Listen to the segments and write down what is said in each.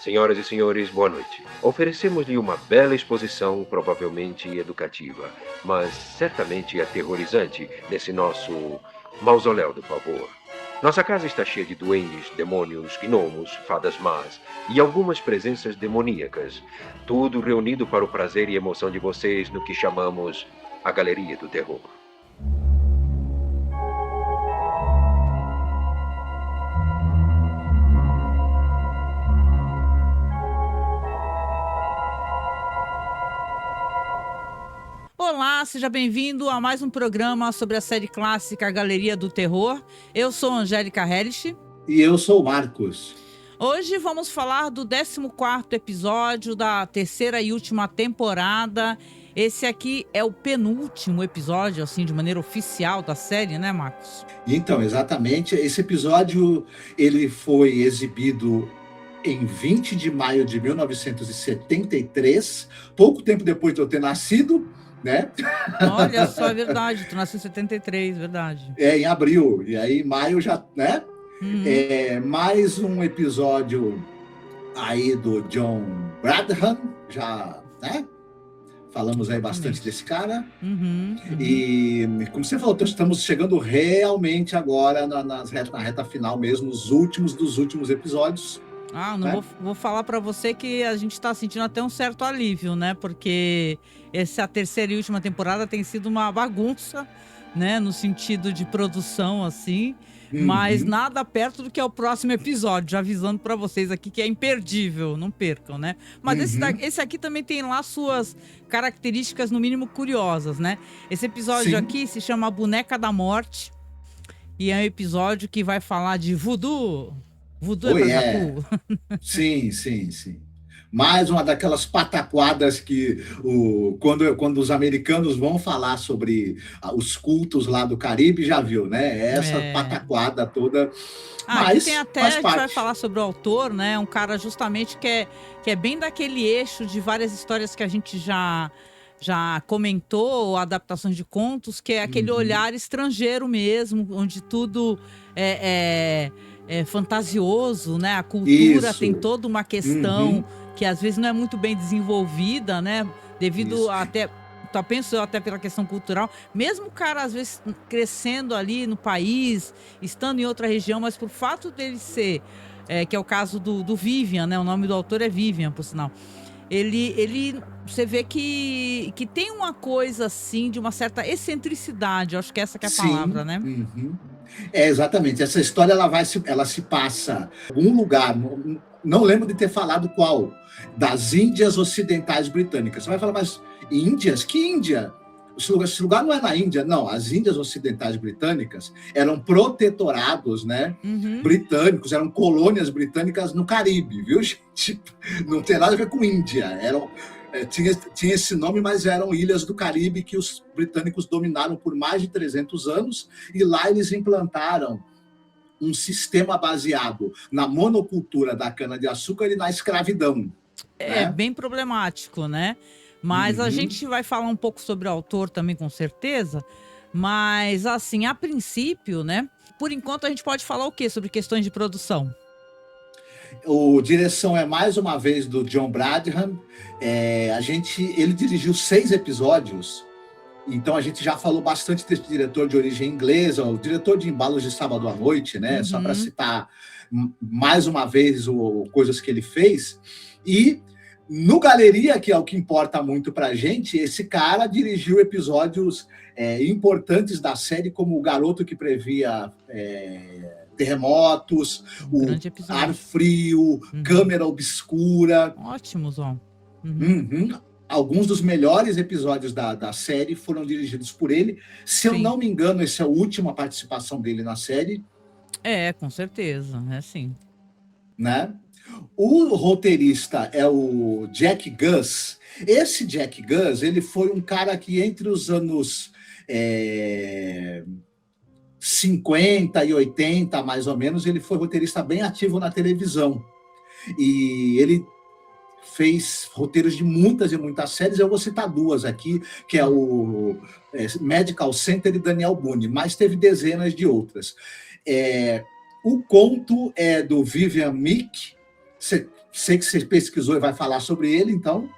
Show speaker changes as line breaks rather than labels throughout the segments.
Senhoras e senhores, boa noite. Oferecemos-lhe uma bela exposição, provavelmente educativa, mas certamente aterrorizante, nesse nosso mausoléu do pavor. Nossa casa está cheia de duendes, demônios, gnomos, fadas más e algumas presenças demoníacas. Tudo reunido para o prazer e emoção de vocês no que chamamos a Galeria do Terror.
Olá, seja bem-vindo a mais um programa sobre a série clássica Galeria do Terror. Eu sou Angélica Hellish.
E eu sou o Marcos.
Hoje vamos falar do 14º episódio da terceira e última temporada. Esse aqui é o penúltimo episódio, assim, de maneira oficial da série, né, Marcos?
Então, exatamente. Esse episódio, ele foi exibido em 20 de maio de 1973, pouco tempo depois de eu ter nascido, né?
Olha só, é verdade, tu nasceu em 73, verdade.
Em abril, e aí em maio já, né?
Uhum.
Mais um episódio aí do John Bradham, já, né? Falamos aí bastante desse cara.
Uhum.
E, como você falou, estamos chegando realmente agora na reta final mesmo, os últimos dos últimos episódios.
Vou falar para você que a gente está sentindo até um certo alívio, né? Porque essa terceira e última temporada tem sido uma bagunça, né? No sentido de produção, assim. Mas nada perto do que é o próximo episódio, já avisando para vocês aqui que é imperdível, não percam, né? Mas esse aqui também tem lá suas características, no mínimo, curiosas, né? Esse episódio aqui se chama Boneca da Morte e é um episódio que vai falar de voodoo. Voodoo é pra Jacu.
Sim. Mais uma daquelas pataquadas que quando os americanos vão falar sobre os cultos lá do Caribe, já viu, né? Essa pataquada toda. Mas
tem até, a gente vai falar sobre o autor, né? Um cara justamente que é bem daquele eixo de várias histórias que a gente já comentou, adaptações de contos, que é aquele olhar estrangeiro mesmo, onde tudo é fantasioso, né? A cultura tem toda uma questão que às vezes não é muito bem desenvolvida, né? Devido até, penso eu, até pela questão cultural. Mesmo o cara, às vezes, crescendo ali no país, estando em outra região, mas por fato dele ser, que é o caso do Vivian, né? O nome do autor é Vivian, por sinal. Ele você vê que tem uma coisa, assim, de uma certa excentricidade. Eu acho que essa que é a palavra, né?
Exatamente. Essa história ela se passa em algum lugar, não lembro de ter falado qual, das Índias Ocidentais Britânicas. Você vai falar, mas Índias? Que Índia? Esse lugar não é na Índia, não. As Índias Ocidentais Britânicas eram protetorados, né, britânicos, eram colônias britânicas no Caribe, viu, gente? Não tem nada a ver com Índia. Tinha esse nome, mas eram ilhas do Caribe que os britânicos dominaram por mais de 300 anos, e lá eles implantaram um sistema baseado na monocultura da cana-de-açúcar e na escravidão.
É bem problemático, né? Mas a gente vai falar um pouco sobre o autor também, com certeza. Mas, assim, a princípio, né? Por enquanto, a gente pode falar o quê sobre questões de produção?
A direção é, mais uma vez, do John Bradham. Ele dirigiu 6 episódios, então a gente já falou bastante desse diretor de origem inglesa, o diretor de Embalos de Sábado à Noite, né? Só para citar mais uma vez coisas que ele fez. E no Galeria, que é o que importa muito para a gente, esse cara dirigiu episódios importantes da série, como O Garoto que Previa Terremotos, o Ar Frio, Câmera Obscura.
Ótimos, ó.
Alguns dos melhores episódios da série foram dirigidos por ele. Se eu não me engano, essa é a última participação dele na série.
Com certeza, sim.
Né? O roteirista é o Jack Gus. Esse Jack Gus, ele foi um cara que entre os anos 50 e 80, mais ou menos, ele foi roteirista bem ativo na televisão. E ele fez roteiros de muitas e muitas séries. Eu vou citar 2 aqui, que é o Medical Center e Daniel Boone, mas teve dezenas de outras. O conto é do Vivian Meek, Sei que você pesquisou e vai falar sobre ele, então...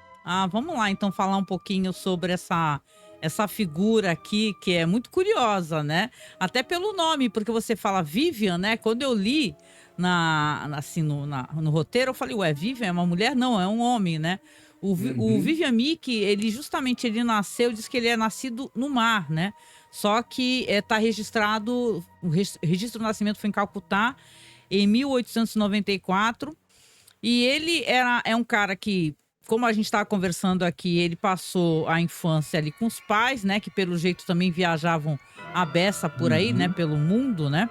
Vamos lá, então, falar um pouquinho sobre essa figura aqui, que é muito curiosa, né? Até pelo nome, porque você fala Vivian, né? Quando eu li assim, no roteiro, eu falei, ué, Vivian é uma mulher? Não, é um homem, né? O Vivian Meek, ele nasceu, diz que ele é nascido no mar, né? Só que está registrado, o registro do nascimento foi em Calcutá, em 1894, e ele é um cara que, como a gente estava conversando aqui, ele passou a infância ali com os pais, né? Que pelo jeito também viajavam à beça por aí, né? Pelo mundo, né?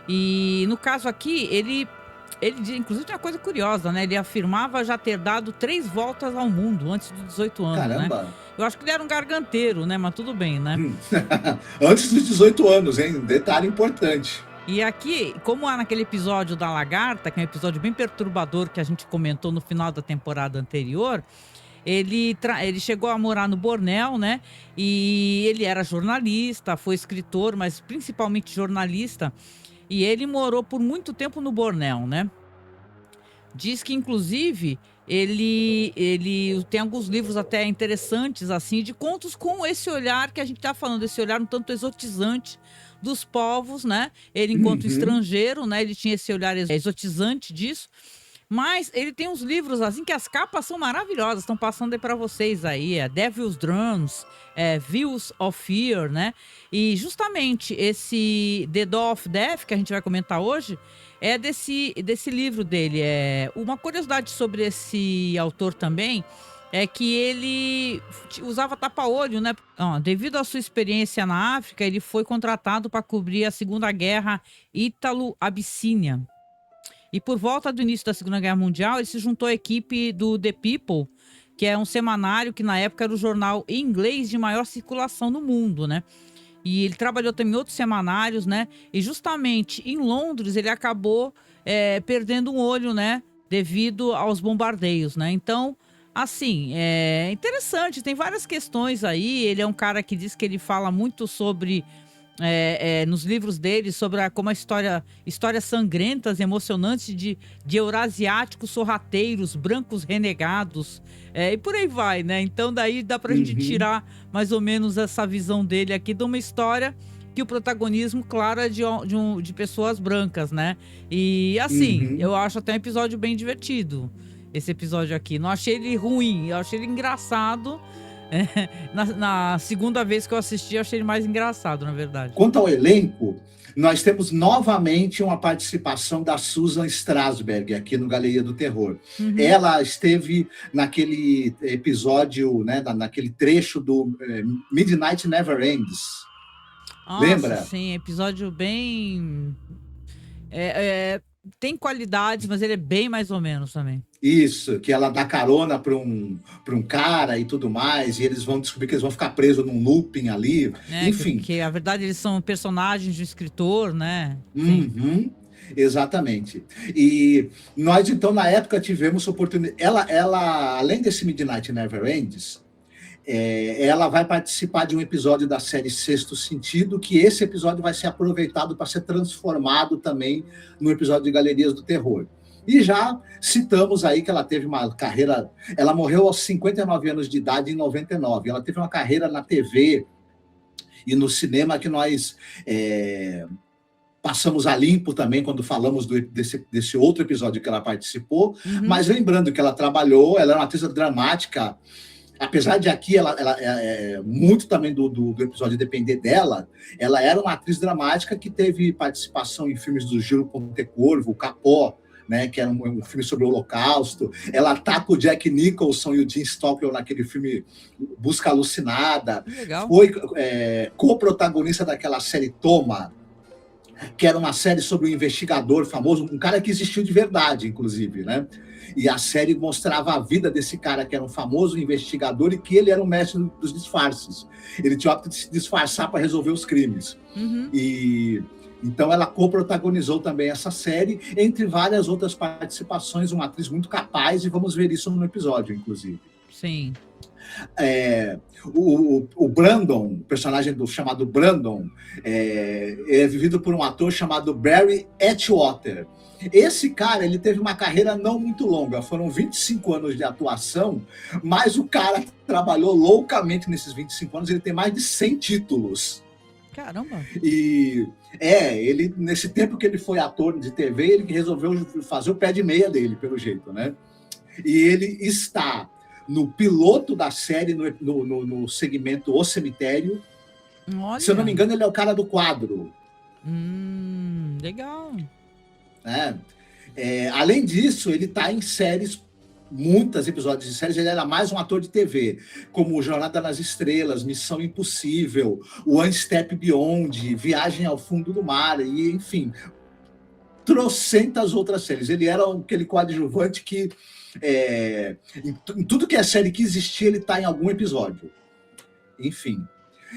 E no caso aqui, ele inclusive tem uma coisa curiosa, né? Ele afirmava já ter dado 3 voltas ao mundo antes dos 18 anos,
Caramba.
né? Eu acho que ele era um garganteiro, né? Mas tudo bem, né?
Antes dos 18 anos, hein? Detalhe importante.
E aqui, como é naquele episódio da Lagarta, que é um episódio bem perturbador que a gente comentou no final da temporada anterior, ele chegou a morar no Bornéu, né? E ele era jornalista, foi escritor, mas principalmente jornalista. E ele morou por muito tempo no Bornéu, né? Diz que, inclusive, ele tem alguns livros até interessantes, assim, de contos com esse olhar que a gente tá falando, esse olhar um tanto exotizante dos povos, né? Ele, enquanto estrangeiro, né? Ele tinha esse olhar exotizante disso. Mas ele tem uns livros, assim, que as capas são maravilhosas. Estão passando aí para vocês aí. Devil's Drums, Views of Fear, né? E justamente esse The Door of Death, que a gente vai comentar hoje, é desse livro dele. Uma curiosidade sobre esse autor também é que ele usava tapa-olho, né? Devido à sua experiência na África, ele foi contratado para cobrir a Segunda Guerra Ítalo-Abissínia. E por volta do início da Segunda Guerra Mundial, ele se juntou à equipe do The People, que é um semanário que na época era o jornal em inglês de maior circulação no mundo, né? E ele trabalhou também em outros semanários, né? E justamente em Londres ele acabou perdendo um olho, né? Devido aos bombardeios, né? Então, assim, é interessante, tem várias questões aí. Ele é um cara que diz que ele fala muito sobre... nos livros dele, sobre como a histórias sangrentas, emocionantes de eurasiáticos sorrateiros, brancos renegados, e por aí vai, né? Então daí dá pra gente tirar mais ou menos essa visão dele aqui de uma história que o protagonismo, claro, é de pessoas brancas, né? E assim, eu acho até um episódio bem divertido, esse episódio aqui. Não achei ele ruim, eu achei ele engraçado. Na segunda vez que eu assisti, eu achei ele mais engraçado, na verdade.
Quanto ao elenco, nós temos novamente uma participação da Susan Strasberg aqui no Galeria do Terror. Ela esteve naquele episódio, né, naquele trecho do Midnight Never Ends.
Nossa,
lembra?
Sim, episódio bem... tem qualidades, mas ele é bem mais ou menos também.
Isso, que ela dá carona para um cara e tudo mais, e eles vão descobrir que eles vão ficar presos num looping ali. Enfim.
Que na verdade eles são personagens do escritor, né?
Exatamente. E nós, então, na época, tivemos oportunidade. Ela, além desse Midnight Never Ends, ela vai participar de um episódio da série Sexto Sentido, que esse episódio vai ser aproveitado para ser transformado também no episódio de Galerias do Terror. E já citamos aí que ela teve uma carreira... Ela morreu aos 59 anos de idade, em 99. Ela teve uma carreira na TV e no cinema que nós passamos a limpo também quando falamos desse outro episódio que ela participou. Mas lembrando que ela trabalhou, ela era uma atriz dramática. Apesar de aqui, ela muito também do episódio depender dela, ela era uma atriz dramática que teve participação em filmes do Gil Pontecorvo, o Capó, né, que era um filme sobre o Holocausto. Ela tá com o Jack Nicholson e o Jim Stockwell naquele filme Busca Alucinada.
Legal.
Foi co-protagonista daquela série Toma, que era uma série sobre um investigador famoso, um cara que existiu de verdade, inclusive, né? E a série mostrava a vida desse cara, que era um famoso investigador e que ele era um mestre dos disfarces. Ele tinha o hábito de se disfarçar para resolver os crimes. Então ela co-protagonizou também essa série, entre várias outras participações, uma atriz muito capaz, e vamos ver isso no episódio, inclusive.
Sim.
O Brandon, o personagem chamado Brandon, é vivido por um ator chamado Barry Atwater. Esse cara, ele teve uma carreira não muito longa, foram 25 anos de atuação, mas o cara trabalhou loucamente nesses 25 anos, ele tem mais de 100 títulos.
Caramba!
E ele, nesse tempo que ele foi ator de TV, ele resolveu fazer o pé de meia dele, pelo jeito, né? E ele está no piloto da série, no segmento O Cemitério.
Olha.
Se eu não me engano, ele é o cara do quadro.
Legal.
Além disso, ele está em séries, muitos episódios de séries. Ele era mais um ator de TV, como Jornada nas Estrelas, Missão Impossível, One Step Beyond, Viagem ao Fundo do Mar, e enfim, trocentas outras séries. Ele era aquele coadjuvante que em tudo que é série que existia, ele está em algum episódio. Enfim.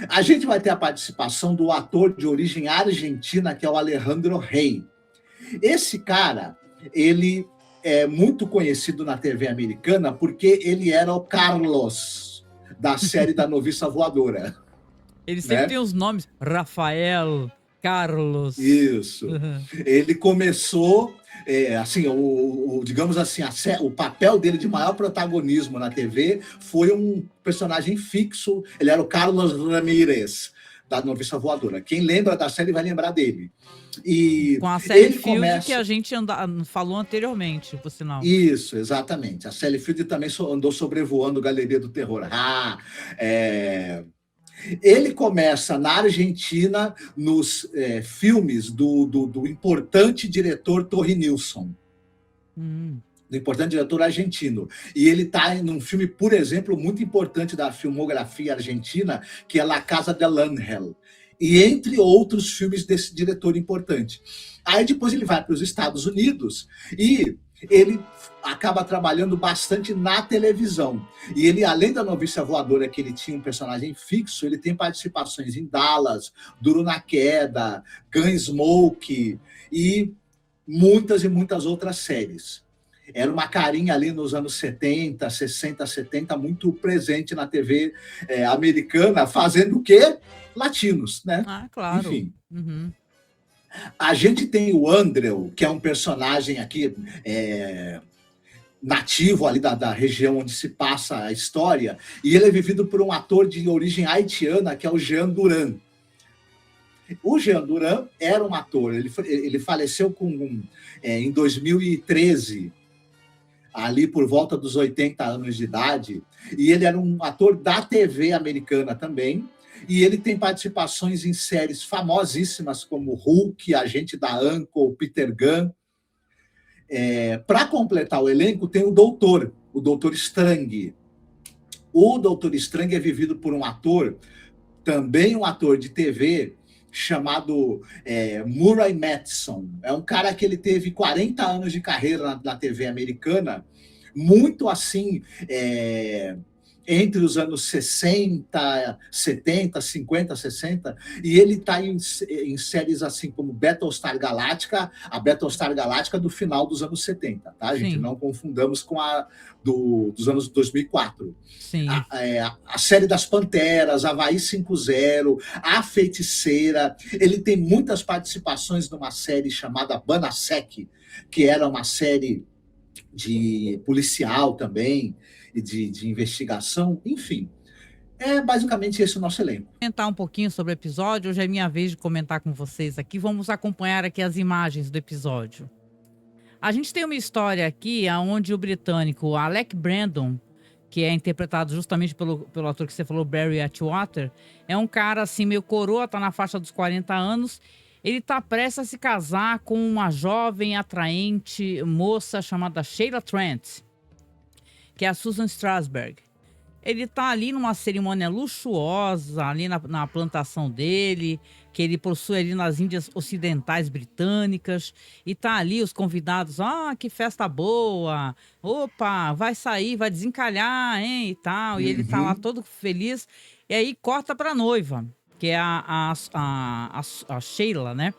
A gente vai ter a participação do ator de origem argentina, que é o Alejandro Rey. Esse cara, ele é muito conhecido na TV americana porque ele era o Carlos, da série da Noviça Voadora.
Ele sempre tem os nomes, Rafael, Carlos.
Isso.
Uhum.
Ele começou, assim, digamos assim, o papel dele de maior protagonismo na TV foi um personagem fixo. Ele era o Carlos Ramírez, da Noviça Voadora. Quem lembra da série vai lembrar dele. E
com a Sally Field, que a gente falou anteriormente, por sinal.
Isso, exatamente. A Sally Field também andou sobrevoando Galeria do Terror. Ele começa na Argentina nos filmes do importante diretor Torre Nilsson. Do importante diretor argentino. E ele está num filme, por exemplo, muito importante da filmografia argentina, que é La Casa del Ángel. E entre outros filmes desse diretor importante. Aí depois ele vai para os Estados Unidos e ele acaba trabalhando bastante na televisão. E ele, além da Noviça Voadora, que ele tinha um personagem fixo, ele tem participações em Dallas, Duro na Queda, Gunsmoke e muitas outras séries. Era uma carinha ali nos anos 70, 60, 70, muito presente na TV americana, fazendo o quê? Latinos, né?
Claro.
Enfim.
Uhum.
A gente tem o Andrew, que é um personagem aqui nativo ali da região onde se passa a história, e ele é vivido por um ator de origem haitiana, que é o Jean Duran. O Jean Duran era um ator, ele faleceu em 2013, ali por volta dos 80 anos de idade, e ele era um ator da TV americana também, e ele tem participações em séries famosíssimas como Hulk, Agente da Uncle, Peter Gunn. Para completar o elenco, tem o Doutor Strange. O Doutor Strange é vivido por um ator, também um ator de TV, chamado Murray Matheson. É um cara que ele teve 40 anos de carreira na TV americana, muito assim, entre os anos 60, 70, 50, 60, e ele está em séries assim como Battlestar Galactica, a Battlestar Galactica do final dos anos 70, tá, gente?
Sim.
Não confundamos com a dos anos 2004.
Sim.
A série das Panteras, Havaí 5-0, A Feiticeira. Ele tem muitas participações numa série chamada Banasek, que era uma série de policial também, e de investigação, enfim. É basicamente esse o nosso elenco.
Comentar um pouquinho sobre o episódio, hoje é minha vez de comentar com vocês aqui. Vamos acompanhar aqui as imagens do episódio. A gente tem uma história aqui onde o britânico Alec Brandon, que é interpretado justamente pelo ator que você falou, Barry Atwater, é um cara assim meio coroa, tá na faixa dos 40 anos. Ele tá prestes a se casar com uma jovem, atraente moça chamada Sheila Trent, que é a Susan Strasberg. Ele tá ali numa cerimônia luxuosa, ali na plantação dele, que ele possui ali nas Índias Ocidentais Britânicas, e tá ali os convidados, que festa boa, opa, vai sair, vai desencalhar, hein, e tal, e ele tá lá todo feliz, e aí corta pra noiva, que é a Sheila, né?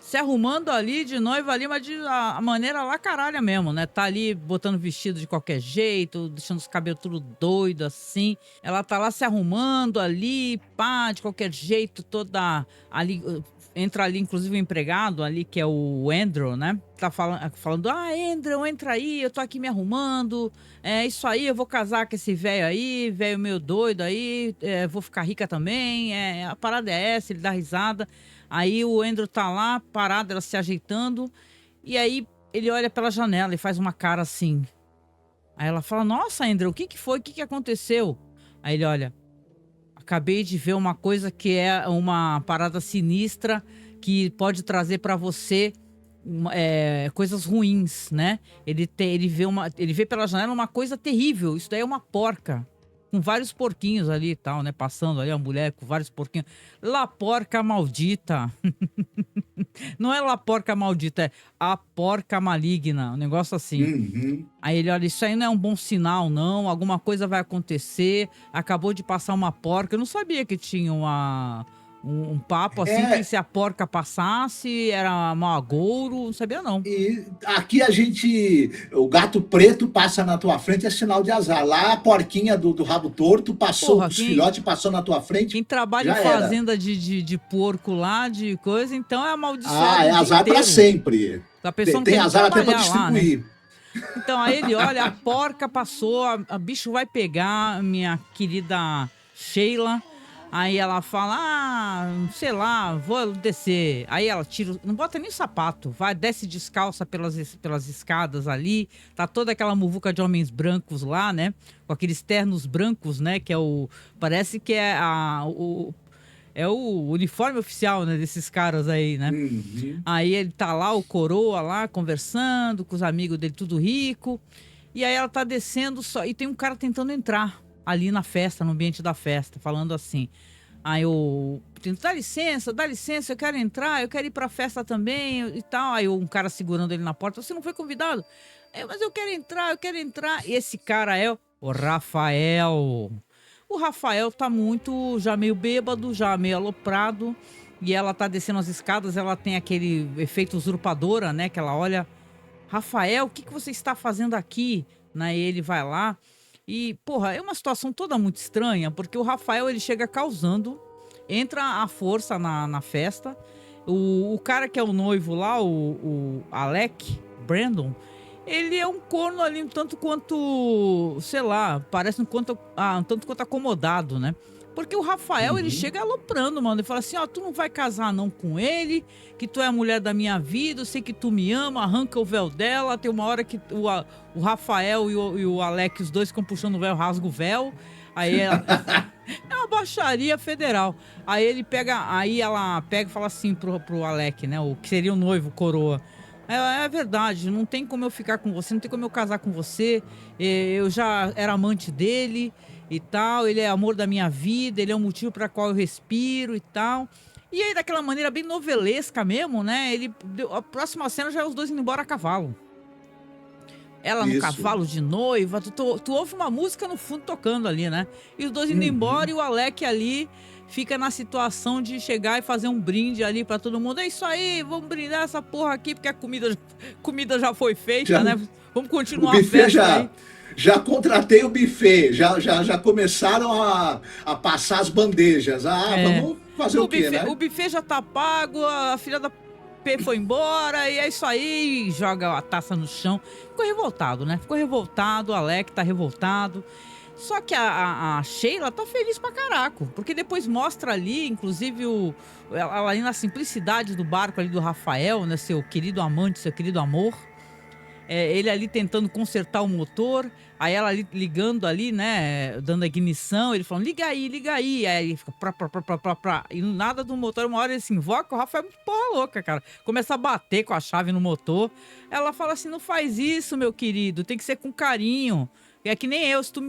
se arrumando ali de noiva ali, mas de a maneira lá caralha mesmo, né? Tá ali botando vestido de qualquer jeito, deixando os cabelos tudo doido assim. Ela tá lá se arrumando ali, pá, de qualquer jeito, toda ali. Entra ali, inclusive, o empregado ali, que é o Andrew, né? Tá falando, Andrew, entra aí, eu tô aqui me arrumando. É isso aí, eu vou casar com esse velho aí, velho meio doido aí, vou ficar rica também. A parada é essa, ele dá risada. Aí o Andrew tá lá, parado, ela se ajeitando. E aí ele olha pela janela e faz uma cara assim. Aí ela fala, nossa, Andrew, o que que foi? O que que aconteceu? Aí ele olha, acabei de ver uma coisa que é uma parada sinistra que pode trazer pra você coisas ruins, né? Ele vê pela janela uma coisa terrível. Isso daí é uma porca. Com vários porquinhos ali e tal, né? Passando ali, a mulher com vários porquinhos. La porca maldita. Não é la porca maldita, é a porca maligna. Um negócio assim.
Uhum.
Aí ele olha, isso aí não é um bom sinal, não. Alguma coisa vai acontecer. Acabou de passar uma porca. Eu não sabia que tinha um papo assim, que se a porca passasse, era mau agouro. Não sabia, não.
E aqui o gato preto passa na tua frente, é sinal de azar. Lá a porquinha do rabo torto passou,
Porra,
os filhotes passou na tua frente.
Quem trabalha em fazenda de porco lá, de coisa, então é amaldiçoado.
É azar para sempre.
A pessoa não
tem azar até para distribuir.
Lá, né? Então aí ele olha, a porca passou, a bicho vai pegar, minha querida Sheila. Aí ela fala, sei lá, vou descer. Aí ela tira, não bota nem sapato, desce descalça pelas escadas ali. Tá toda aquela muvuca de homens brancos lá, né? Com aqueles ternos brancos, né? Que é parece que é o uniforme oficial, né, desses caras aí, né?
Uhum.
Aí ele tá lá, o coroa lá, conversando com os amigos dele, tudo rico. E aí ela tá descendo só, e tem um cara tentando entrar ali na festa, no ambiente da festa, falando assim. Aí eu tento, dá licença, eu quero entrar, eu quero ir pra festa também e tal. Aí um cara segurando ele na porta, você não foi convidado? Mas eu quero entrar. E esse cara é o Rafael. O Rafael tá muito, já meio bêbado, já meio aloprado. E ela tá descendo as escadas, ela tem aquele efeito usurpadora, né? Que ela olha, Rafael, o que você está fazendo aqui? Né? E ele vai lá. E, porra, é uma situação toda muito estranha, porque o Rafael, ele chega causando, entra à força na festa. O cara que é o noivo lá, o Alec Brandon, ele é um corno ali um tanto quanto, sei lá, parece um tanto quanto acomodado, né? Porque o Rafael, ele chega aloprando, mano. Ele fala assim, tu não vai casar não com ele, que tu é a mulher da minha vida, eu sei que tu me ama, arranca o véu dela. Tem uma hora que o Rafael e o Alec, os dois ficam puxando o véu, rasga o véu. Aí ela... é uma baixaria federal. Aí ela pega e fala assim pro Alec, né? O que seria o noivo, coroa. É verdade, não tem como eu ficar com você, não tem como eu casar com você. Eu já era amante dele e tal, ele é amor da minha vida, ele é o motivo para qual eu respiro e tal. E aí, daquela maneira bem novelesca mesmo, né? A próxima cena já é os dois indo embora a cavalo. Ela no cavalo de noiva, tu ouve uma música no fundo tocando ali, né? E os dois indo embora e o Alec ali fica na situação de chegar e fazer um brinde ali pra todo mundo. É isso aí, vamos brindar essa porra aqui, porque a comida já foi feita, né? Vamos continuar a festa aí.
Já contratei o buffet, já começaram a passar as bandejas. Vamos fazer o quê, né?
O buffet já tá pago, a filha da P foi embora, e é isso aí, joga a taça no chão. Ficou revoltado, né? Ficou revoltado, o Alec tá revoltado. Só que a Sheila tá feliz pra caraco, porque depois mostra ali, inclusive, ela ali na simplicidade do barco ali do Rafael, né? Seu querido amante, seu querido amor. Ele ali tentando consertar o motor, aí ela ali ligando ali, né, dando a ignição, ele falando, liga aí, aí ele fica e nada do motor, uma hora ele se invoca, o Rafael é muito porra louca, cara, começa a bater com a chave no motor, ela fala assim, não faz isso, meu querido, tem que ser com carinho, É que nem eu, se tu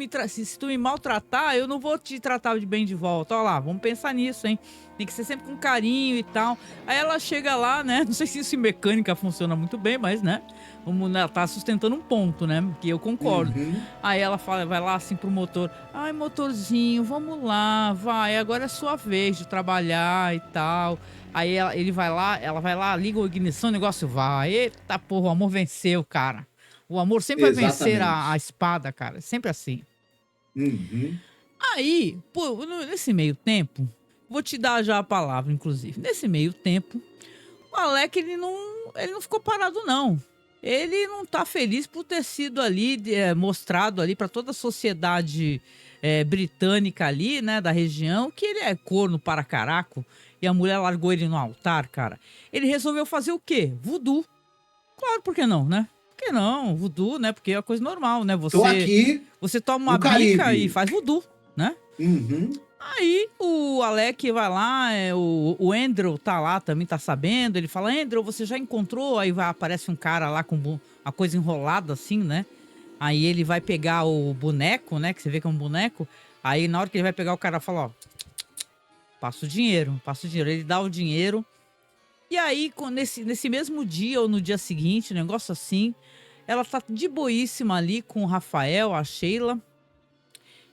me maltratar, eu não vou te tratar de bem de volta. Olha lá, vamos pensar nisso, hein? Tem que ser sempre com carinho e tal. Aí ela chega lá, né? Não sei se isso em mecânica funciona muito bem, mas, né? Ela tá sustentando um ponto, né? Que eu concordo. Aí ela fala, vai lá assim pro motor. Ai, motorzinho, vamos lá, vai. Agora é sua vez de trabalhar e tal. Aí ele vai lá, ela vai lá, liga a ignição, o negócio vai. Eita porra, o amor venceu, cara. O amor sempre vai vencer a espada, cara. Sempre assim. Aí, pô, nesse meio tempo, vou te dar já a palavra, inclusive. Nesse meio tempo, o Alec, ele não ficou parado, não. Ele não tá feliz por ter sido ali, mostrado ali para toda a sociedade britânica ali, né, da região, que ele é corno para caraco. E a mulher largou ele no altar, cara. Ele resolveu fazer o quê? Voodoo. Claro, por que não, né? Por que não? Voodoo, né? Porque é uma coisa normal, né?
Tô aqui
você toma uma bica e faz voodoo, né? Aí o Alec vai lá, o Andrew tá lá, também tá sabendo. Ele fala, Andrew, você já encontrou? Aí aparece um cara lá com a coisa enrolada assim, né? Aí ele vai pegar o boneco, né? Que você vê que é um boneco. Aí na hora que ele vai pegar, o cara fala, ó, passa o dinheiro. Ele dá o dinheiro. E aí, nesse mesmo dia ou no dia seguinte, um negócio assim, ela tá de boíssima ali com o Rafael, a Sheila.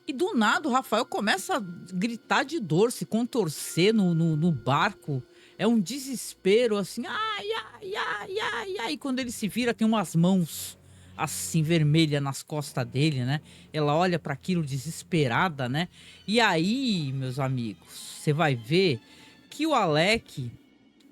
E do nada o Rafael começa a gritar de dor, se contorcer no barco. É um desespero, assim, ai, ai, ai, ai, ai. E quando ele se vira, tem umas mãos, assim, vermelhas nas costas dele, né? Ela olha para aquilo desesperada, né? E aí, meus amigos, você vai ver que o Alec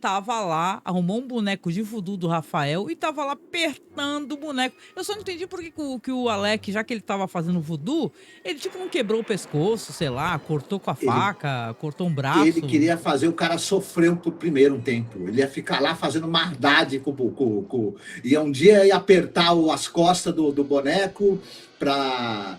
tava lá, arrumou um boneco de voodoo do Rafael e tava lá apertando o boneco. Eu só não entendi por que o Alec, já que ele tava fazendo voodoo, ele tipo não quebrou o pescoço, sei lá, cortou com a faca, cortou um braço.
Ele queria fazer o cara sofrer primeiro um tempo. Ele ia ficar lá fazendo maldade ia um dia ia apertar as costas do boneco para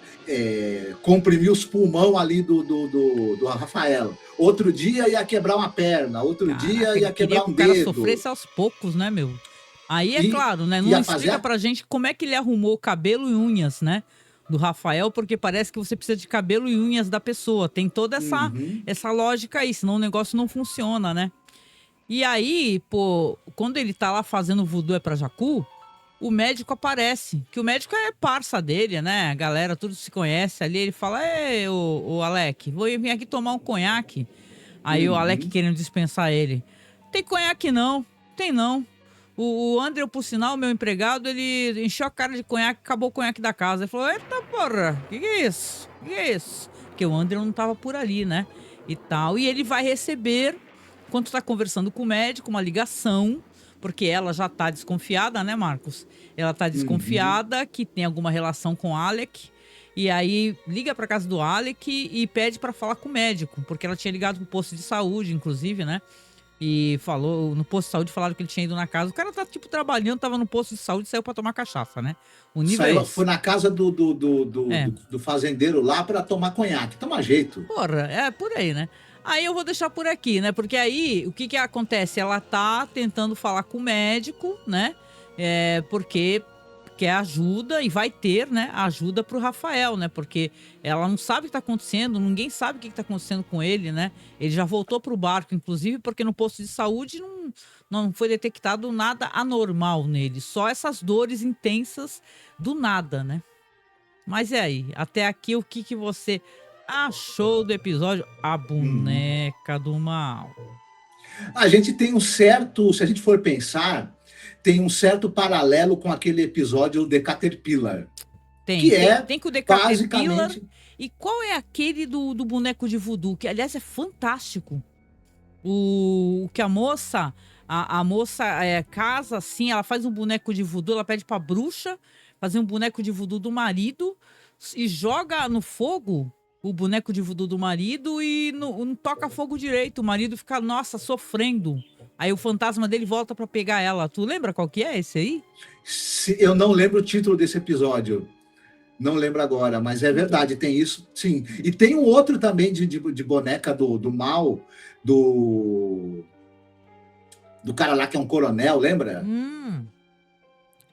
comprimir os pulmão ali do Rafael. Outro dia ia quebrar uma perna, outro dia ia quebrar um dedo.
O cara sofresse aos poucos, né, meu? Aí é claro, né? Não explica pra gente como é que ele arrumou cabelo e unhas, né? Do Rafael, porque parece que você precisa de cabelo e unhas da pessoa. Tem toda essa lógica aí, senão o negócio não funciona, né? E aí, pô, quando ele tá lá fazendo voodoo pra Jacu, o médico aparece, que o médico é parça dele, né? A galera tudo se conhece ali. Ele fala, ei, o Alec, vou vir aqui tomar um conhaque. Aí o Alec querendo dispensar ele. Tem conhaque não, tem não. O André, por sinal, meu empregado, ele encheu a cara de conhaque, acabou o conhaque da casa. Ele falou, eita porra, que é isso? Que é isso? Porque o André não tava por ali, né? E tal. E ele vai receber, enquanto tá conversando com o médico, uma ligação, porque ela já tá desconfiada, né, Marcos? Ela tá desconfiada que tem alguma relação com o Alec. E aí liga pra casa do Alec e pede pra falar com o médico, porque ela tinha ligado pro posto de saúde, inclusive, né? E falou, no posto de saúde falaram que ele tinha ido na casa. O cara tá, tipo, trabalhando, tava no posto de saúde e saiu pra tomar cachaça, né? O nível
foi na casa do fazendeiro lá pra tomar conhaque. Toma jeito.
Porra, é por aí, né? Aí eu vou deixar por aqui, né? Porque aí, o que acontece? Ela tá tentando falar com o médico, né? Porque quer ajuda e vai ter, né, ajuda pro Rafael, né? Porque ela não sabe o que tá acontecendo, ninguém sabe o que tá acontecendo com ele, né? Ele já voltou pro barco, inclusive, porque no posto de saúde não foi detectado nada anormal nele. Só essas dores intensas do nada, né? Mas e aí? Até aqui, o que você achou do episódio A Boneca do Mal?
A gente tem um certo, se a gente for pensar, tem um certo paralelo com aquele episódio The Caterpillar.
Tem com o The Caterpillar. E qual é aquele do boneco de voodoo? Que, aliás, é fantástico. O que a moça casa assim, ela faz um boneco de voodoo, ela pede pra bruxa fazer um boneco de voodoo do marido e joga no fogo o boneco de voodoo do marido e não toca fogo direito. O marido fica, nossa, sofrendo. Aí o fantasma dele volta pra pegar ela. Tu lembra qual que é esse aí?
Eu não lembro o título desse episódio. Não lembro agora, mas é verdade, tem isso, sim. E tem um outro também de boneca do mal, do cara lá que é um coronel, lembra?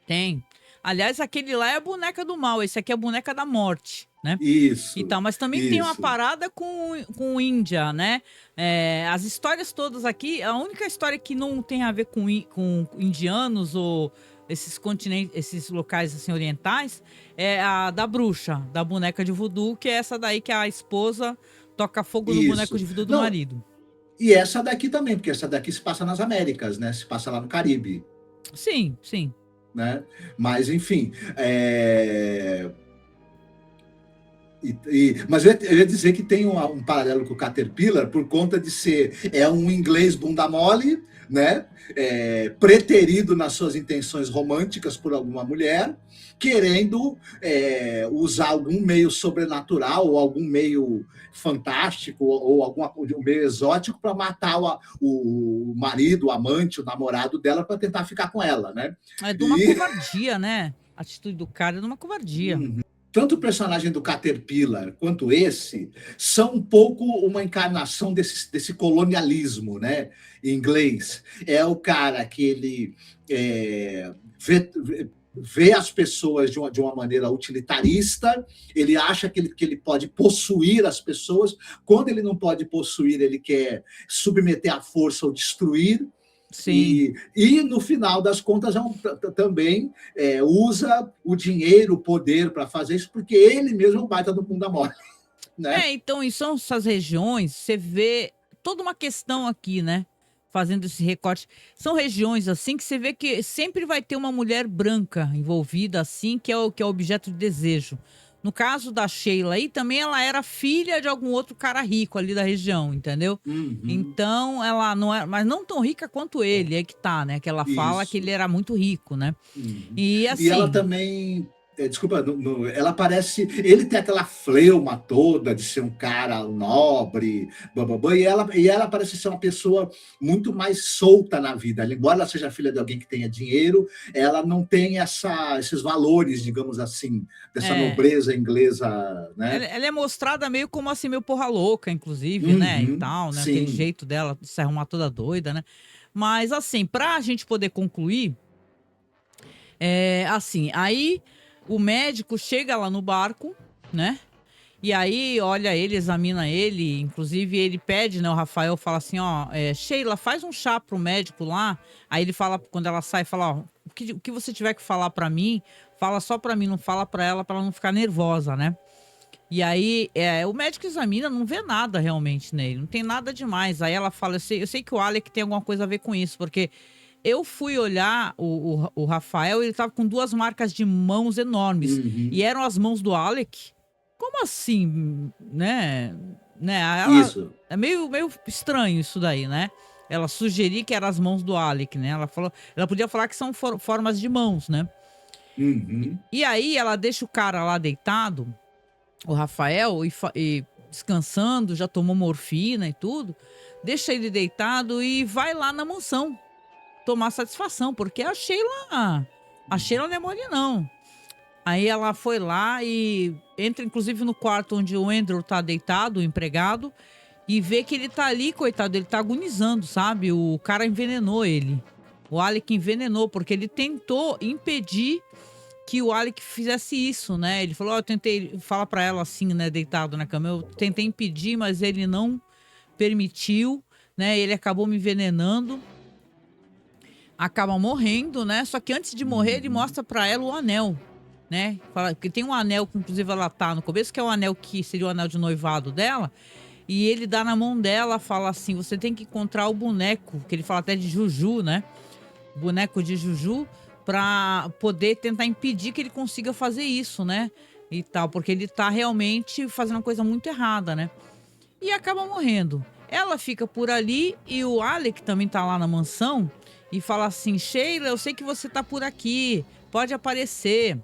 Tem. Aliás, aquele lá é a boneca do mal, esse aqui é a boneca da morte, né?
Isso,
Então, mas também tem uma
isso.
parada com Índia, né? As histórias todas aqui, a única história que não tem a ver com indianos ou esses continentes, esses locais assim orientais, é a da bruxa, da boneca de voodoo, que é essa daí que a esposa toca fogo no boneco
Isso.
de voodoo do
Não,
marido.
e essa daqui também, porque essa daqui se passa nas Américas, né? Se passa lá no Caribe,
Sim, sim.
né? Mas, enfim, mas eu ia dizer que tem um paralelo com o Caterpillar por conta de ser um inglês bunda mole, né? Preterido nas suas intenções românticas por alguma mulher, querendo usar algum meio sobrenatural ou algum meio fantástico ou um meio exótico para matar o marido, o amante, o namorado dela para tentar ficar com ela, né?
É de uma covardia, né? A atitude do cara é de uma covardia.
Tanto o personagem do Caterpillar quanto esse são um pouco uma encarnação desse colonialismo, né? Em inglês. É o cara que ele vê as pessoas de uma maneira utilitarista, ele acha que ele pode possuir as pessoas, quando ele não pode possuir, ele quer submeter à força ou destruir.
Sim.
E no final das contas também usa o dinheiro, o poder para fazer isso, porque ele mesmo é um baita do bunda mole, né?
Então, e são essas regiões, você vê toda uma questão aqui, né? Fazendo esse recorte. São regiões assim que você vê que sempre vai ter uma mulher branca envolvida, assim, que é o objeto de desejo. No caso da Sheila aí, também ela era filha de algum outro cara rico ali da região, entendeu? Então, ela não é, mas não tão rica quanto ele, é que tá, né? Que ela fala que ele era muito rico, né? E
E ela
assim,
também, desculpa, ela parece, ele tem aquela fleuma toda de ser um cara nobre, bababá, e ela parece ser uma pessoa muito mais solta na vida. Embora ela seja filha de alguém que tenha dinheiro, ela não tem esses valores, digamos assim, dessa nobreza inglesa, né?
ela é mostrada meio como assim, meio porra louca, inclusive, né? E tal, né? Aquele
Sim.
jeito dela de se arrumar toda doida, né? Mas assim, pra gente poder concluir, assim, aí o médico chega lá no barco, né? E aí olha ele, examina ele, inclusive ele pede, né? O Rafael fala assim, ó, Sheila, faz um chá pro médico lá. Aí ele fala, quando ela sai, fala, ó, o que você tiver que falar pra mim, fala só pra mim, não fala pra ela não ficar nervosa, né? E aí, o médico examina, não vê nada realmente nele, não tem nada demais. Aí ela fala, eu sei que o Alec tem alguma coisa a ver com isso, porque eu fui olhar o Rafael, ele tava com 2 marcas de mãos enormes. E eram as mãos do Alec? Como assim, né?
Isso.
É meio estranho isso daí, né? Ela sugerir que eram as mãos do Alec, né? Ela podia falar que são formas de mãos, né? E aí ela deixa o cara lá deitado, o Rafael, e descansando, já tomou morfina e tudo, deixa ele deitado e vai lá na mansão tomar satisfação, porque a Sheila não é mole não. Aí ela foi lá e entra inclusive no quarto onde o Andrew tá deitado, o empregado, e vê que ele tá ali, coitado, ele tá agonizando, sabe? O cara envenenou ele. O Alec envenenou, porque ele tentou impedir que o Alec fizesse isso, né? Ele falou, eu tentei falar pra ela assim, né, deitado na cama, eu tentei impedir, mas ele não permitiu, né? Ele acabou me envenenando, acaba morrendo, né? Só que antes de morrer, ele mostra pra ela o anel, né? Fala que tem um anel que inclusive ela tá no começo, que é o anel que seria o anel de noivado dela, e ele dá na mão dela, fala assim, você tem que encontrar o boneco, que ele fala até de Juju, né? Boneco de Juju, pra poder tentar impedir que ele consiga fazer isso, né? E tal, porque ele tá realmente fazendo uma coisa muito errada, né? E acaba morrendo. Ela fica por ali e o Alec também tá lá na mansão e fala assim, Sheila, eu sei que você tá por aqui, pode aparecer.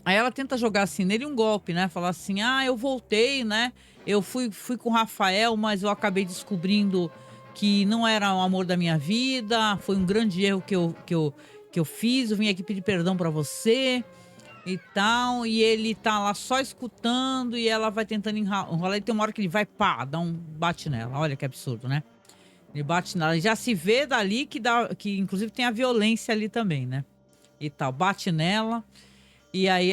Aí ela tenta jogar assim nele um golpe, né? Falar assim, eu voltei, né? Eu fui com o Rafael, mas eu acabei descobrindo que não era o amor da minha vida, foi um grande erro que eu fiz, eu vim aqui pedir perdão pra você e tal, e ele tá lá só escutando e ela vai tentando enrolar, e tem uma hora que ele vai, pá, bate nela, olha que absurdo, né? Ele bate nela, já se vê dali que inclusive tem a violência ali também, né? e tal. Bate nela. E aí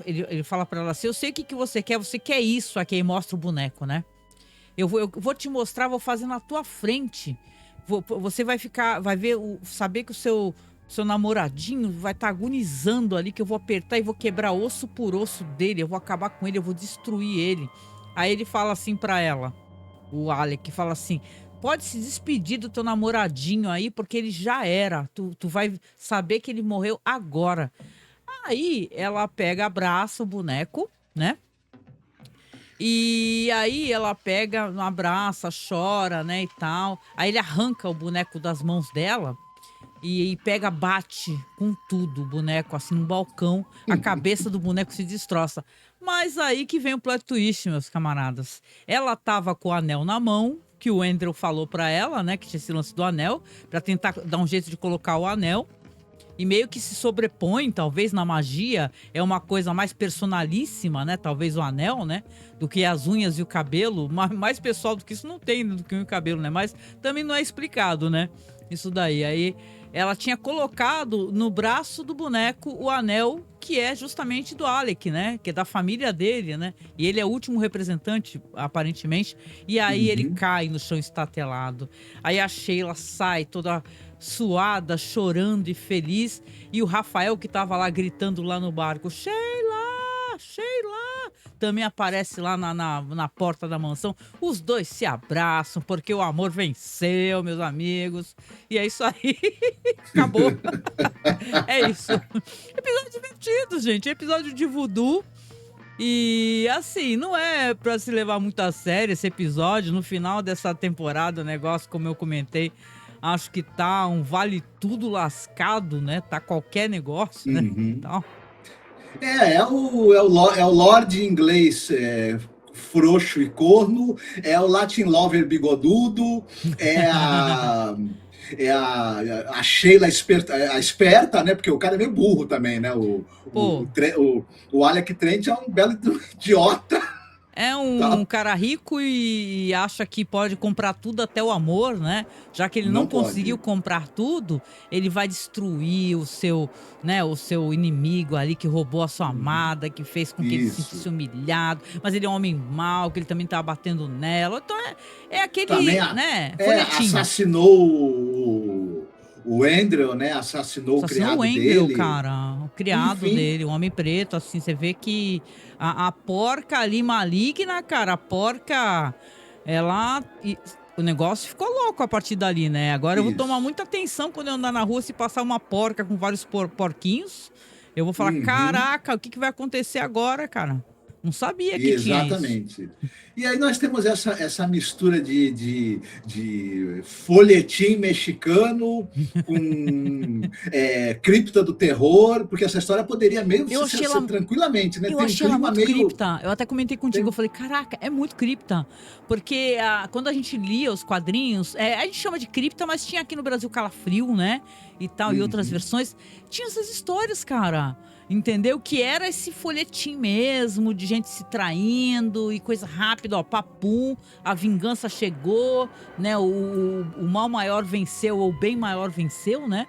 ele fala pra ela assim, eu sei o que você quer isso aqui. Aí mostra o boneco, né? Eu vou te mostrar, vou fazer na tua frente. Você vai ver, saber que o seu namoradinho vai estar agonizando ali, que eu vou apertar e vou quebrar osso por osso dele, eu vou acabar com ele, eu vou destruir ele. Aí ele fala assim pra ela, o Alec, fala assim, pode se despedir do teu namoradinho aí, porque ele já era, tu vai saber que ele morreu agora. Aí ela pega, abraça o boneco, né? E aí ela pega, abraça, chora, né, e tal. Aí ele arranca o boneco das mãos dela e pega, bate com tudo o boneco, assim, no balcão. A cabeça do boneco se destroça. Mas aí que vem o plot twist, meus camaradas. Ela tava com o anel na mão, que o Andrew falou pra ela, né, que tinha esse lance do anel, pra tentar dar um jeito de colocar o anel. E meio que se sobrepõe, talvez, na magia, é uma coisa mais personalíssima, né? Talvez o anel, né? Do que as unhas e o cabelo. Mais pessoal do que isso não tem, do que o cabelo, né? Mas também não é explicado, né? Isso daí. Aí ela tinha colocado no braço do boneco o anel, que é justamente do Alec, né? Que é da família dele, né? E ele é o último representante, aparentemente. E aí ele cai no chão estatelado. Aí a Sheila sai toda suada, chorando e feliz. E o Rafael, que tava lá gritando lá no barco, Sheila, Sheila, também aparece lá na porta da mansão. Os dois se abraçam, porque o amor venceu, meus amigos. E é isso aí. Acabou. É isso. Episódio divertido, gente. Episódio de voodoo. E assim, não é pra se levar muito a sério esse episódio. No final dessa temporada, o negócio, como eu comentei, acho que tá um vale tudo lascado, né? Tá qualquer negócio, né? Então...
É o Lorde inglês frouxo e corno, é o Latin Lover bigodudo, a Sheila esperta, né? Porque o cara é meio burro também, né? O Alec Trent é um belo idiota.
É um cara rico e acha que pode comprar tudo, até o amor, né? Já que ele não conseguiu comprar tudo, ele vai destruir o seu inimigo ali, que roubou a sua amada, que fez com que ele se sentisse humilhado. Mas ele é um homem mau, que ele também tava batendo nela. Então é aquele, também né?
Assassinou o Andrew, né? Assassinou o criado
Andrew,
dele.
Cara. O criado dele, o homem preto, assim. Você vê que a porca ali maligna, cara. A porca, ela... O negócio ficou louco a partir dali, né? Agora eu vou tomar muita atenção quando eu andar na rua, se passar uma porca com vários porquinhos. Eu vou falar, caraca, o que vai acontecer agora, cara? Não sabia que tinha isso.
Exatamente. E aí nós temos essa mistura de folhetim mexicano com cripta do terror, porque essa história poderia mesmo ser tranquilamente, né?
Eu achei ela muito cripta. Eu até comentei contigo, eu falei, caraca, é muito cripta. Porque quando a gente lia os quadrinhos, a gente chama de cripta, mas tinha aqui no Brasil Calafrio, né? E tal, e outras versões. Tinha essas histórias, cara. Entendeu? Que era esse folhetim mesmo, de gente se traindo e coisa rápida, ó, papum, a vingança chegou, né? O mal maior venceu, ou o bem maior venceu, né?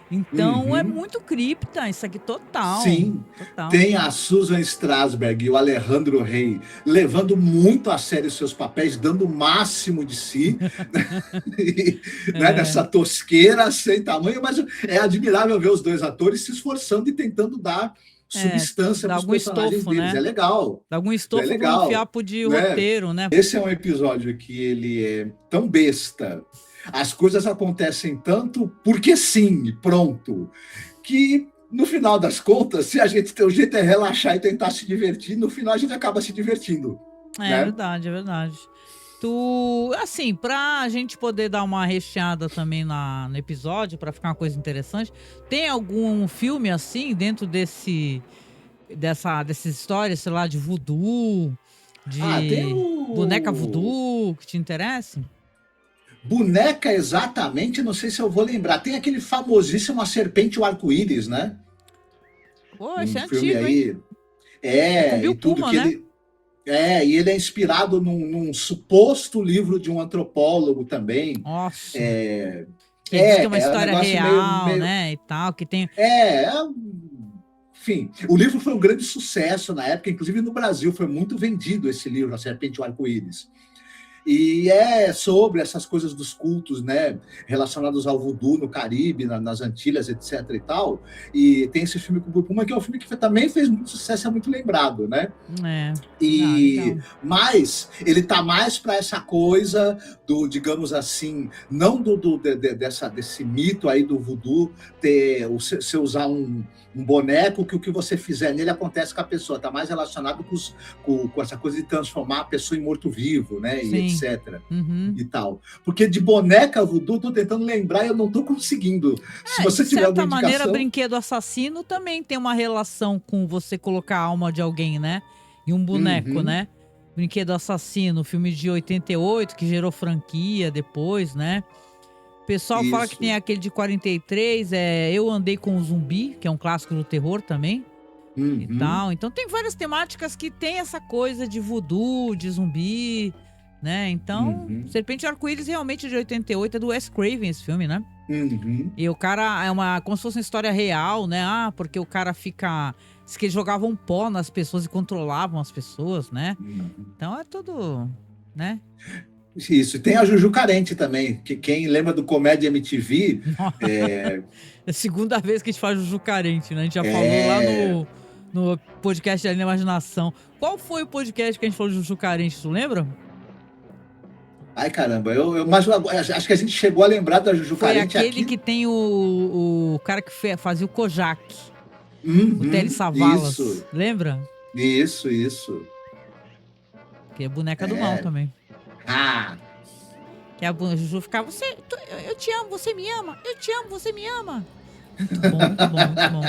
Então é muito cripta, isso aqui total.
Sim,
total.
Tem a Susan Strasberg e o Alejandro Rey levando muito a sério seus papéis, dando o máximo de si, né, nessa tosqueira sem tamanho, mas é admirável ver os dois atores se esforçando e tentando dar substância para os personagens deles, né? É legal.
Dá algum estofo para um fiapo de roteiro, né?
Esse é um episódio que ele é tão besta, as coisas acontecem tanto porque sim, pronto, que no final das contas, se a gente tem o jeito relaxar e tentar se divertir, no final a gente acaba se divertindo.
É verdade, é verdade. Assim, pra gente poder dar uma recheada também no episódio, pra ficar uma coisa interessante, tem algum filme assim, dentro dessas histórias, sei lá, de voodoo, de boneca voodoo, que te interessa?
Boneca, exatamente, não sei se eu vou lembrar. Tem aquele famosíssimo A Serpente e o Arco-Íris, né?
Pô, esse é antigo, hein?
E tudo Puma, que né? E ele é inspirado num suposto livro de um antropólogo também.
Nossa. Que diz que é uma
um
história
negócio
real,
meio...
né, e tal, que tem...
Enfim, o livro foi um grande sucesso na época, inclusive no Brasil foi muito vendido esse livro, A Serpente e o Arco-Íris. E é sobre essas coisas dos cultos, né, relacionados ao voodoo no Caribe, nas Antilhas, etc e tal. E tem esse filme com o Boi Puma, que é um filme que também fez muito sucesso, é muito lembrado, né? Mas ele tá mais para essa coisa do, digamos assim, não desse mito aí do voodoo, você usar um boneco que o que você fizer nele acontece com a pessoa, tá mais relacionado com essa coisa de transformar a pessoa em morto-vivo, né?
Sim.
E etc. E tal. Porque de boneca voodoo, tô tentando lembrar e eu não tô conseguindo. Se você tiver alguma indicação...
De certa maneira, Brinquedo Assassino também tem uma relação com você colocar a alma de alguém, né? E um boneco, né? Brinquedo Assassino, filme de 88, que gerou franquia depois, né? O pessoal fala que tem aquele de 43, Eu Andei com um Zumbi, que é um clássico do terror também. E tal. Então tem várias temáticas que tem essa coisa de voodoo, de zumbi, né? Então, Serpente e Arco-Íris realmente é de 88, é do Wes Craven esse filme, né? E o cara como se fosse uma história real, né? Porque o cara diz que eles jogavam pó nas pessoas e controlavam as pessoas, né? Então é tudo, né?
Isso, tem a Juju Carente também, que quem lembra do Comédia MTV...
É a segunda vez que a gente faz Juju Carente, né? A gente já falou lá no podcast da Imaginação. Qual foi o podcast que a gente falou de Juju Carente, tu lembra?
Ai, caramba, mas acho que a gente chegou a lembrar da Juju Carente
aqui. Foi aquele que tem o cara que fazia o Kojak, o Telly Savalas, lembra?
Isso.
Que é boneca do mal também. Que a Juju ficava, eu te amo, você me ama, eu te amo, você me ama. Muito bom.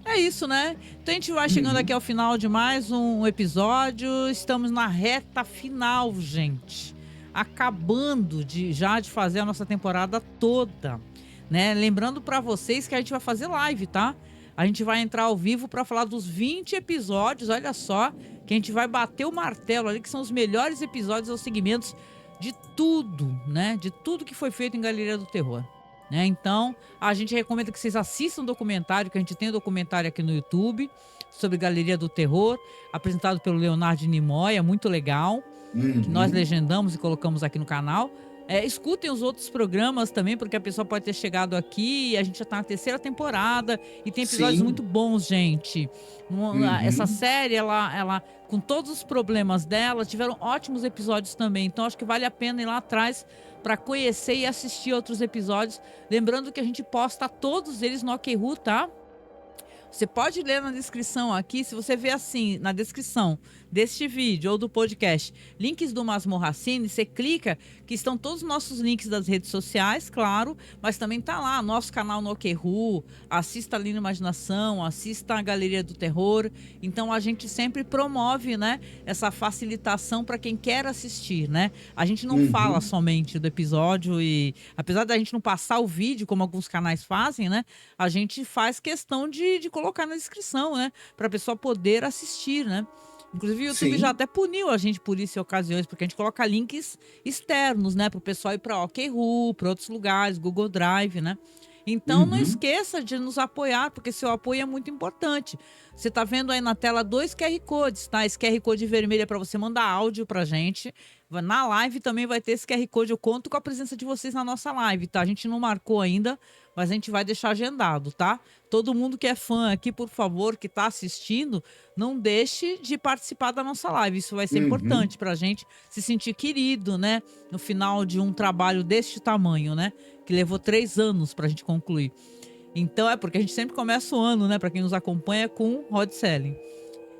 É isso, né? Então a gente vai chegando aqui ao final de mais um episódio. Estamos na reta final, gente. Acabando de fazer a nossa temporada toda, né? Lembrando pra vocês que a gente vai fazer live, tá? A gente vai entrar ao vivo pra falar dos 20 episódios, olha só, que a gente vai bater o martelo ali, que são os melhores episódios ou segmentos de tudo, né? De tudo que foi feito em Galeria do Terror. Né? Então, a gente recomenda que vocês assistam o documentário, que a gente tem um documentário aqui no YouTube sobre Galeria do Terror, apresentado pelo Leonardo Nimoy, é muito legal, que nós legendamos e colocamos aqui no canal. Escutem os outros programas também, porque a pessoa pode ter chegado aqui e a gente já tá na 3ª temporada e tem episódios muito bons, gente. Essa série, ela, com todos os problemas dela, tiveram ótimos episódios também. Então, acho que vale a pena ir lá atrás para conhecer e assistir outros episódios. Lembrando que a gente posta todos eles no OkRu, tá? Você pode ler na descrição aqui, se você ver assim, na descrição deste vídeo ou do podcast, links do Masmorracine, você clica, que estão todos os nossos links das redes sociais, claro, mas também tá lá, nosso canal no OkRu, assista ali na Imaginação, assista a Galeria do Terror. Então a gente sempre promove, né, essa facilitação para quem quer assistir, né? A gente não fala somente do episódio e, apesar da gente não passar o vídeo, como alguns canais fazem, né, a gente faz questão de colocar na descrição, né, para a pessoa poder assistir, né? Inclusive o YouTube já até puniu a gente por isso em ocasiões, porque a gente coloca links externos, né, para o pessoal ir para OkRu, para outros lugares, Google Drive, né? Então não esqueça de nos apoiar, porque seu apoio é muito importante. Você tá vendo aí na tela 2 QR Codes, tá? Esse QR Code vermelho é para você mandar áudio pra gente. Na live também vai ter esse QR Code, eu conto com a presença de vocês na nossa live, tá? A gente não marcou ainda, mas a gente vai deixar agendado, tá? Todo mundo que é fã aqui, por favor, que tá assistindo, não deixe de participar da nossa live. Isso vai ser importante pra gente se sentir querido, né? No final de um trabalho deste tamanho, né? Que levou 3 anos pra gente concluir. Então porque a gente sempre começa o ano, né? Pra quem nos acompanha, com Rod Selling.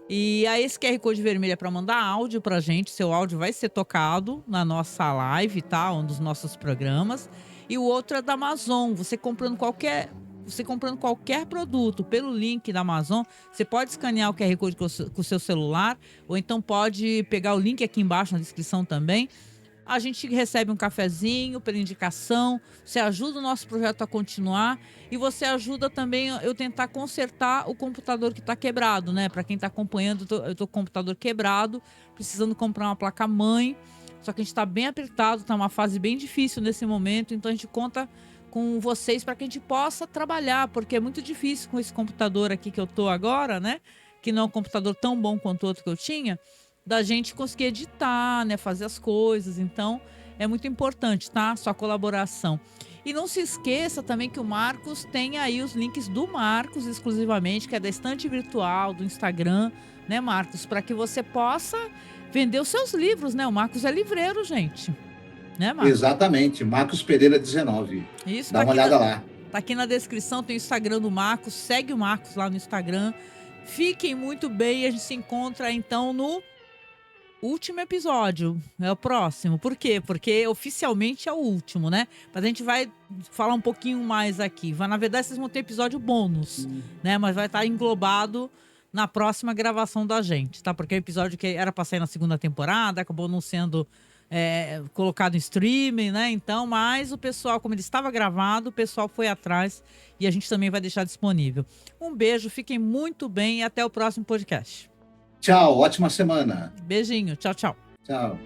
E aí esse QR Code vermelho é para mandar áudio pra gente. Seu áudio vai ser tocado na nossa live, tá? Um dos nossos programas. E o outro é da Amazon. Você comprando qualquer produto pelo link da Amazon, você pode escanear o QR Code com o seu celular, ou então pode pegar o link aqui embaixo na descrição também. A gente recebe um cafezinho pela indicação, você ajuda o nosso projeto a continuar e você ajuda também eu tentar consertar o computador que está quebrado, né? Para quem está acompanhando, eu tô com o computador quebrado, precisando comprar uma placa-mãe, só que a gente está bem apertado, está uma fase bem difícil nesse momento, então a gente conta com vocês para que a gente possa trabalhar, porque é muito difícil com esse computador aqui que eu tô agora, né? Que não é um computador tão bom quanto o outro que eu tinha, da gente conseguir editar, né? Fazer as coisas. Então, é muito importante, tá? Sua colaboração. E não se esqueça também que o Marcos tem aí os links do Marcos exclusivamente, que é da estante virtual, do Instagram, né, Marcos? Para que você possa vender os seus livros, né? O Marcos é livreiro, gente. Né, Marcos?
Exatamente, Marcos Pereira 19.
Isso,
Dá uma olhada lá.
Tá aqui na descrição, tem o Instagram do Marcos. Segue o Marcos lá no Instagram. Fiquem muito bem e a gente se encontra então no último episódio. É o próximo. Por quê? Porque oficialmente é o último, né? Mas a gente vai falar um pouquinho mais aqui. Na verdade, vocês vão ter episódio bônus, né? Mas vai estar englobado na próxima gravação da gente, tá? Porque é o episódio que era pra sair na segunda temporada, acabou não sendo colocado em streaming, né? Então, mas o pessoal, como ele estava gravado, o pessoal foi atrás e a gente também vai deixar disponível. Um beijo, fiquem muito bem e até o próximo podcast.
Tchau, ótima semana.
Beijinho, tchau, tchau.
Tchau.